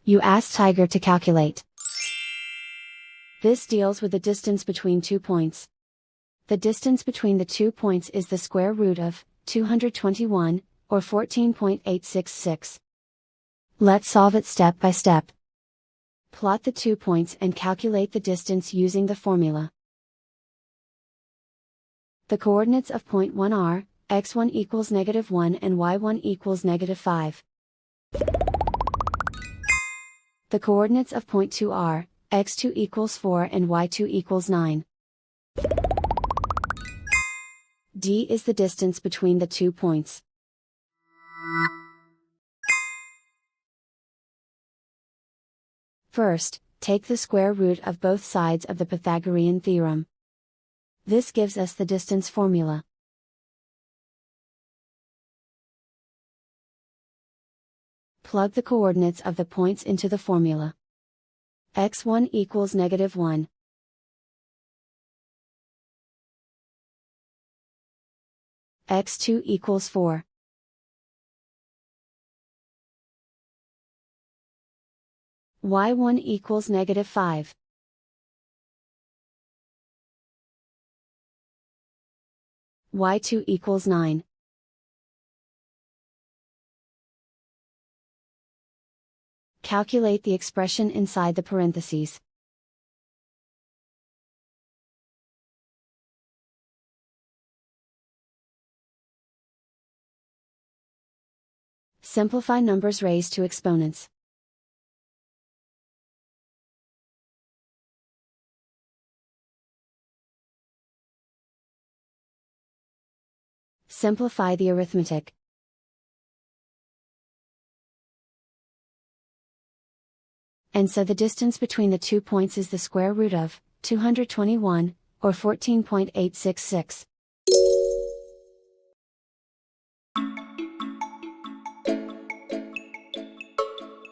You ask Tiger to calculate. This deals with the distance between 2 points. The distance between the 2 points is the square root of 221, or 14.866. Let's solve it step by step. Plot the 2 points and calculate the distance using the formula. The coordinates of point 1 are, x1 equals -1 and y1 equals -5. The coordinates of point 2 are, x2 equals 4 and y2 equals 9. D is the distance between the 2 points. First, take the square root of both sides of the Pythagorean theorem. This gives us the distance formula. Plug the coordinates of the points into the formula. x1 equals -1. x2 equals 4. y1 equals -5. y2 equals 9. Calculate the expression inside the parentheses. Simplify numbers raised to exponents. Simplify the arithmetic. And so the distance between the 2 points is the square root of 221, or 14.866.